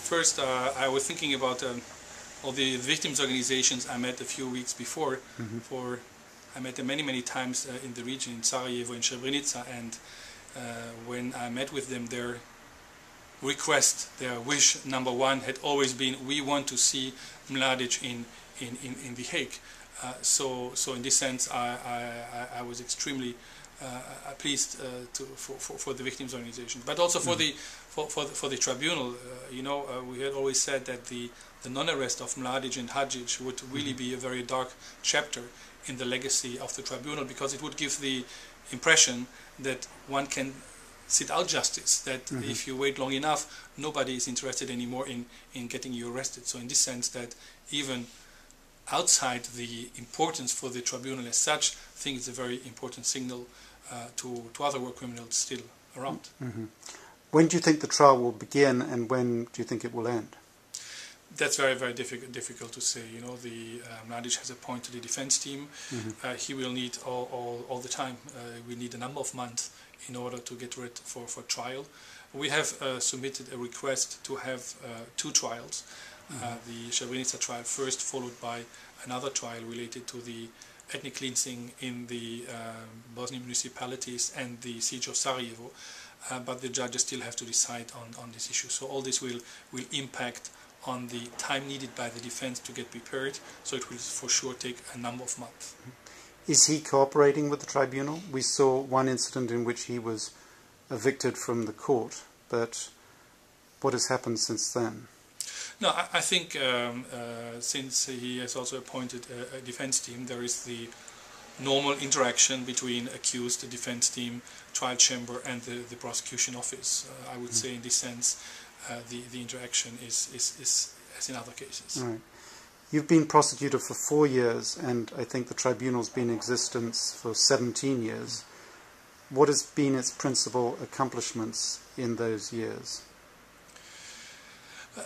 first, I was thinking about all the victims' organizations I met a few weeks before. I met them many times in the region, in Sarajevo, in Srebrenica, and when I met with them, their request, their wish number one had always been, we want to see Mladic in The Hague. So in this sense, I was extremely pleased for the victims' organization, but also for the tribunal. You know, we had always said that the non-arrest of Mladic and Hadžić would really be a very dark chapter in the legacy of the tribunal, because it would give the impression that one can sit out justice, that if you wait long enough, nobody is interested anymore in getting you arrested. So in this sense, that even outside the importance for the tribunal as such, I think it's a very important signal to other war criminals still around. When do you think the trial will begin, and when do you think it will end? That's very difficult to say. You know, the Mladic has appointed a defense team. He will need all the time. We need a number of months in order to get ready for trial. We have submitted a request to have 2 trials. The Srebrenica trial first, followed by another trial related to the ethnic cleansing in the Bosnian municipalities and the siege of Sarajevo. But the judges still have to decide on this issue. So all this will impact on the time needed by the defense to get prepared, so it will for sure take a number of months. Is he cooperating with the tribunal? We saw one incident in which he was evicted from the court, but what has happened since then? No, I think since he has also appointed a defense team, there is the normal interaction between accused, the defense team, trial chamber and the prosecution office. I would say in this sense the interaction is as in other cases. Right. You've been prosecutor for 4 years, and I think the tribunal's been in existence for 17 years. What has been its principal accomplishments in those years?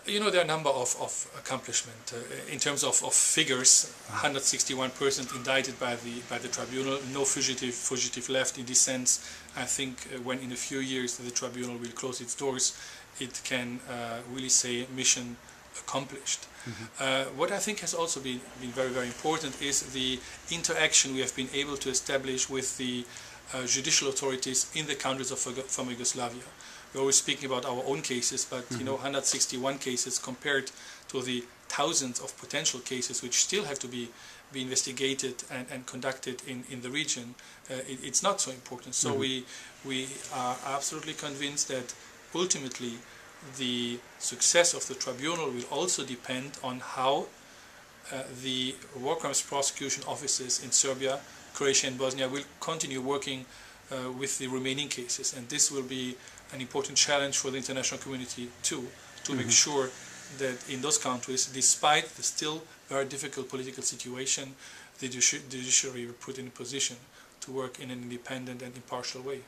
You know, there are a number of accomplishments. In terms of figures, 161 persons indicted by the tribunal, no fugitive left. In this sense, I think when in a few years the tribunal will close its doors, it can really say mission accomplished. What I think has also been very important is the interaction we have been able to establish with the judicial authorities in the countries of former Yugoslavia. We're always speaking about our own cases, but you know, 161 cases compared to the thousands of potential cases which still have to be investigated and conducted in the region, it's not so important. So we are absolutely convinced that ultimately the success of the tribunal will also depend on how the war crimes prosecution offices in Serbia, Croatia and Bosnia will continue working with the remaining cases, and this will be an important challenge for the international community too, to make sure that in those countries, despite the still very difficult political situation, the judiciary will put in a position to work in an independent and impartial way.